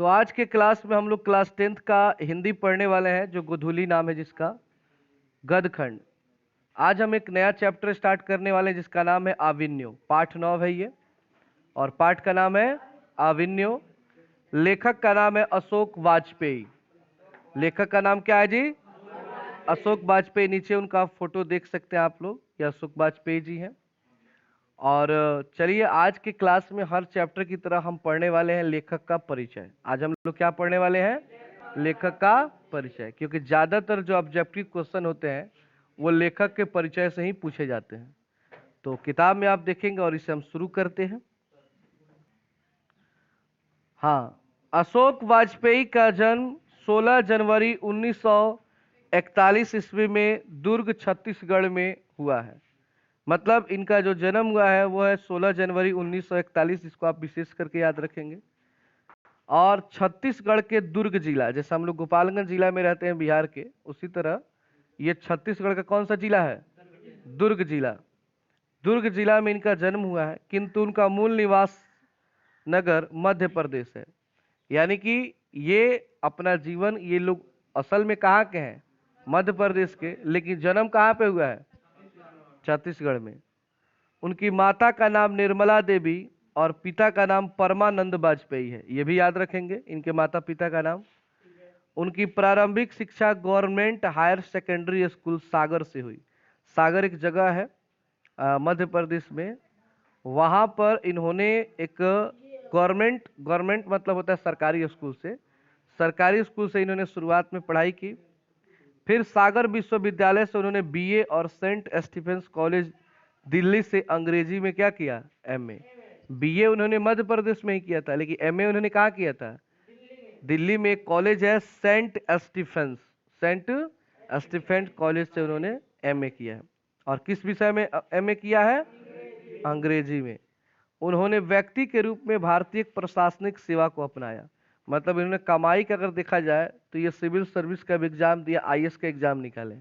तो आज के क्लास में हम लोग क्लास 10th का हिंदी पढ़ने वाले हैं, जो गोधूली नाम है जिसका, गदखंड। आज हम एक नया चैप्टर स्टार्ट करने वाले हैं जिसका नाम है आविन्यो। पाठ 9 है ये, और पाठ का नाम है आविन्यो। लेखक का नाम है अशोक वाजपेयी। लेखक का नाम क्या है जी? अशोक वाजपेयी। नीचे उनका फोटो देख सकते हैं आप लोग, ये अशोक वाजपेयी जी हैं। और चलिए, आज के क्लास में हर चैप्टर की तरह हम पढ़ने वाले हैं लेखक का परिचय। आज हम लोग क्या पढ़ने वाले हैं? लेखक का परिचय, क्योंकि ज्यादातर जो ऑब्जेक्टिव क्वेश्चन होते हैं वो लेखक के परिचय से ही पूछे जाते हैं। तो किताब में आप देखेंगे, और इसे हम शुरू करते हैं। हाँ, अशोक वाजपेयी का जन्म 16 जनवरी 1941 ईस्वी में दुर्ग छत्तीसगढ़ में हुआ है। मतलब इनका जो जन्म हुआ है वो है 16 जनवरी 1941, इसको आप विशेष करके याद रखेंगे। और छत्तीसगढ़ के दुर्ग जिला, जैसे हम लोग गोपालगंज जिला में रहते हैं बिहार के, उसी तरह ये छत्तीसगढ़ का कौन सा जिला है? दुर्ग जिला। दुर्ग जिला में इनका जन्म हुआ है, किंतु उनका मूल निवास नगर मध्य प्रदेश है। यानी कि ये अपना जीवन, ये लोग असल में कहाँ के हैं? मध्य प्रदेश के, लेकिन जन्म कहाँ पे हुआ है? छत्तीसगढ़ में। उनकी माता का नाम निर्मला देवी और पिता का नाम परमानंद वाजपेयी है, ये भी याद रखेंगे, इनके माता पिता का नाम। उनकी प्रारंभिक शिक्षा गवर्नमेंट हायर सेकेंडरी स्कूल सागर से हुई। सागर एक जगह है मध्य प्रदेश में, वहां पर इन्होंने एक गवर्नमेंट मतलब होता है सरकारी स्कूल से, सरकारी स्कूल से इन्होंने शुरुआत में पढ़ाई की। फिर सागर विश्वविद्यालय से उन्होंने बीए और सेंट स्टीफेंस कॉलेज दिल्ली से अंग्रेजी में क्या किया? एमए। बीए उन्होंने मध्य प्रदेश में ही किया था, लेकिन एमए उन्होंने कहाँ किया था? दिल्ली में एक कॉलेज है सेंट स्टीफेंस कॉलेज से उन्होंने एमए किया है। और किस विषय में एमए किया है? अंग्रेजी में। उन्होंने व्यक्ति के रूप में भारतीय प्रशासनिक सेवा को अपनाया। मतलब इन्होंने कमाई का अगर देखा जाए तो ये सिविल सर्विस का भी एग्जाम दिया, आईएएस का एग्जाम निकाले,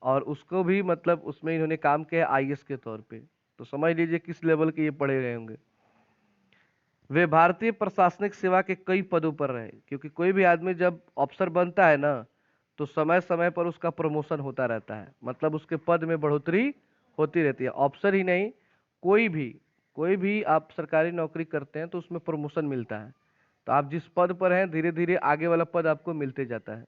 और उसको भी मतलब उसमें इन्होंने काम किया आईएएस के तौर पे। तो समझ लीजिए किस लेवल के ये पढ़े गए होंगे। वे भारतीय प्रशासनिक सेवा के कई पदों पर रहे, क्योंकि कोई भी आदमी जब अफसर बनता है ना, तो समय समय पर उसका प्रमोशन होता रहता है, मतलब उसके पद में बढ़ोतरी होती रहती है। अफसर ही नहीं, कोई भी आप सरकारी नौकरी करते हैं तो उसमें प्रमोशन मिलता है। तो आप जिस पद पर हैं, धीरे धीरे आगे वाला पद आपको मिलते जाता है।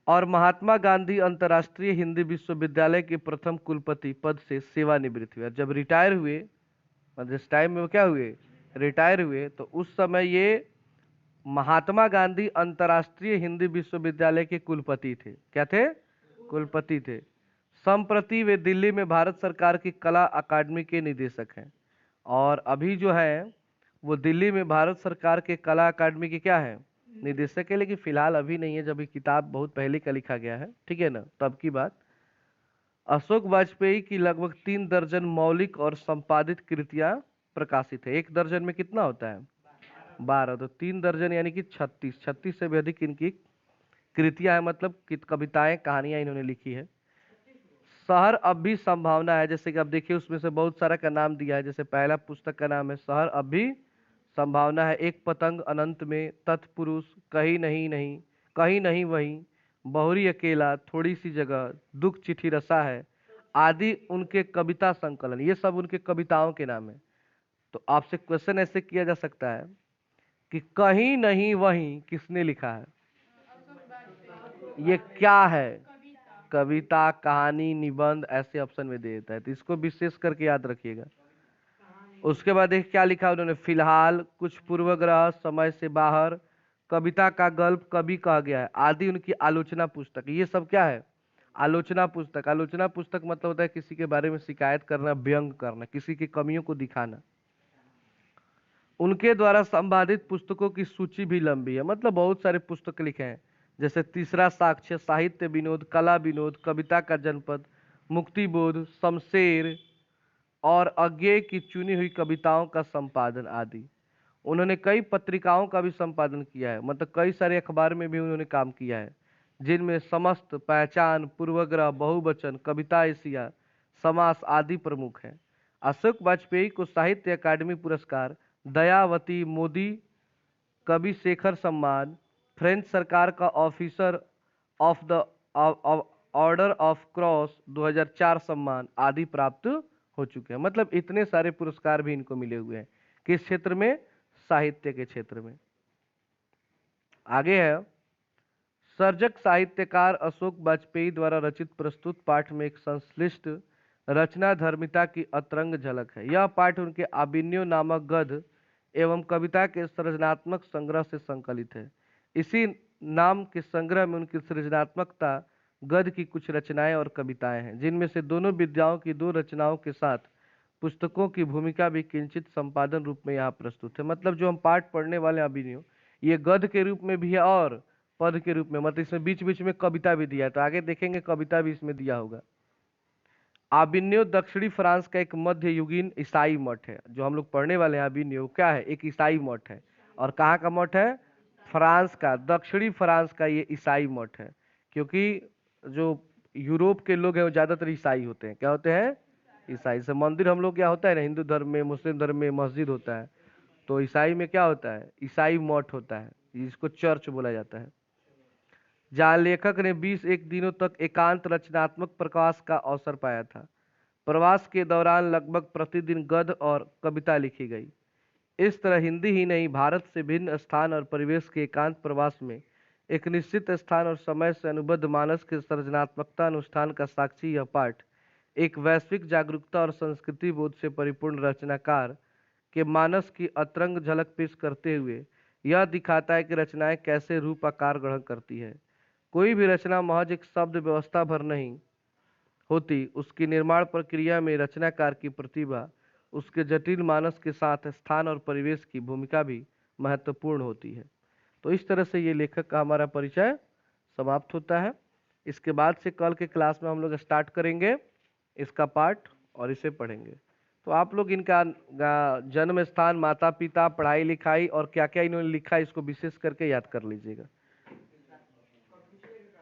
और महात्मा गांधी अंतर्राष्ट्रीय हिंदी विश्वविद्यालय के प्रथम कुलपति पद से सेवानिवृत्त हुए। जब रिटायर हुए, जिस टाइम में वो क्या हुए? रिटायर हुए, तो उस समय ये महात्मा गांधी अंतर्राष्ट्रीय हिंदी विश्वविद्यालय के कुलपति थे। क्या थे? कुलपति थे। संप्रति वे दिल्ली में भारत सरकार की कला अकादमी के निदेशक हैं। और अभी जो है वो दिल्ली में भारत सरकार के कला अकादमी के क्या है? निदेशक है, लेकिन फिलहाल अभी नहीं है, जब ये किताब बहुत पहले का लिखा गया है, ठीक है ना, तब की बात। अशोक वाजपेयी की लगभग 3 दर्जन मौलिक और संपादित कृतियां प्रकाशित है। 1 दर्जन में कितना होता है? 12। तो 3 दर्जन यानी कि 36 से भी अधिक इनकी कृतियां हैं, मतलब कविताएं, कहानियां इन्होंने लिखी है। शहर अब भी संभावना है, जैसे कि आप देखिए उसमें से बहुत सारा का नाम दिया है। जैसे पहला पुस्तक का नाम है शहर अब भी संभावना है, एक पतंग अनंत में, तत्पुरुष, कहीं नहीं नहीं, कहीं नहीं वहीं, बहुरी अकेला, थोड़ी सी जगह, दुख चिट्ठी रसा है आदि उनके कविता संकलन, ये सब उनके कविताओं के नाम है। तो आपसे क्वेश्चन ऐसे किया जा सकता है कि कहीं नहीं वहीं किसने लिखा है? ये क्या है? कविता, कहानी, निबंध, ऐसे ऑप्शन में दे देता है, तो इसको विशेष करके याद रखिएगा। उसके बाद देखिए क्या लिखा उन्होंने, फिलहाल, कुछ पूर्वग्रह, समय से बाहर, कविता का गल्प, कभी कहा गया है आदि उनकी आलोचना पुस्तक। ये सब क्या है? आलोचना पुस्तक। आलोचना पुस्तक मतलब होता है किसी के बारे में शिकायत करना, व्यंग करना, किसी की कमियों को दिखाना। उनके द्वारा संपादित पुस्तकों की सूची भी लंबी है, मतलब बहुत सारे पुस्तक लिखे हैं, जैसे तीसरा साक्ष्य, साहित्य विनोद, कला विनोद, कविता का जनपद, मुक्तिबोध, शमशेर और अज्ञेय की चुनी हुई कविताओं का संपादन आदि। उन्होंने कई पत्रिकाओं का भी संपादन किया है, मतलब कई सारे अखबार में भी उन्होंने काम किया है, जिनमें समस्त, पहचान, पूर्वग्रह, बहुवचन, कविता एशिया, समास आदि प्रमुख हैं। अशोक वाजपेयी को साहित्य अकादमी पुरस्कार दयावती मोदी कवि शेखर सम्मान, फ्रेंच सरकार का officer of the order of cross 2004 सम्मान आदि प्राप्त हो चुके हैं। मतलब इतने सारे पुरस्कार भी इनको मिले हुए हैं। किस क्षेत्र में? साहित्य के क्षेत्र में। आगे है, सर्जक साहित्यकार अशोक वाजपेयी द्वारा रचित प्रस्तुत पाठ में एक संश्लिष्ट रचना धर्मिता की अतरंग झलक है। यह पाठ उनके आबिन्यो नामक गद्य एवं कविता के सृजनात्मक संग्रह से संकलित है। इसी नाम के संग्रह में उनकी सृजनात्मकता गद्य की कुछ रचनाएं और कविताएं हैं, जिनमें से दोनों विद्याओं की दो रचनाओं के साथ पुस्तकों की भूमिका भी किंचित संपादन रूप में यहाँ प्रस्तुत है। मतलब जो हम पाठ पढ़ने वाले अभिनय, ये गद्य के रूप में भी है और पद के रूप में, मतलब इसमें बीच बीच में कविता भी दिया है, तो आगे देखेंगे कविता भी इसमें दिया होगा। आबिन्यो दक्षिणी फ्रांस का एक मध्य युगीन ईसाई मठ है। जो हम लोग पढ़ने वाले हैं आबिन्यो क्या है? एक ईसाई मठ है। और कहाँ का मठ है? फ्रांस का, दक्षिणी फ्रांस का ये ईसाई मठ है। क्योंकि जो यूरोप के लोग हैं वो ज्यादातर ईसाई होते हैं। क्या होते हैं? ईसाई। से मंदिर हम लोग क्या होता है ना, हिंदू धर्म में, मुस्लिम धर्म में मस्जिद होता है, तो ईसाई में क्या होता है? ईसाई मठ होता है, जिसको चर्च बोला जाता है। जहाँ लेखक ने 21 दिनों तक एकांत रचनात्मक प्रकाश का अवसर पाया था। प्रवास के दौरान लगभग प्रतिदिन गद्य और कविता लिखी गई। इस तरह हिंदी ही नहीं, भारत से भिन्न स्थान और परिवेश के एकांत प्रवास में एक निश्चित स्थान और समय से अनुबद्ध मानस के सृजनात्मकता अनुष्ठान का साक्षी यह पाठ एक वैश्विक जागरूकता और संस्कृति बोध से परिपूर्ण रचनाकार के मानस की अतरंग झलक पेश करते हुए यह दिखाता है कि रचनाएं कैसे रूप आकार ग्रहण करती है। कोई भी रचना महज एक शब्द व्यवस्था भर नहीं होती, उसकी निर्माण प्रक्रिया में रचनाकार की प्रतिभा, उसके जटिल मानस के साथ स्थान और परिवेश की भूमिका भी महत्वपूर्ण होती है। तो इस तरह से ये लेखक का हमारा परिचय समाप्त होता है। इसके बाद से कल के क्लास में हम लोग स्टार्ट करेंगे इसका पाठ और इसे पढ़ेंगे। तो आप लोग इनका जन्म स्थान, माता पिता, पढ़ाई लिखाई और क्या क्या इन्होंने लिखा है, इसको विशेष करके याद कर लीजिएगा।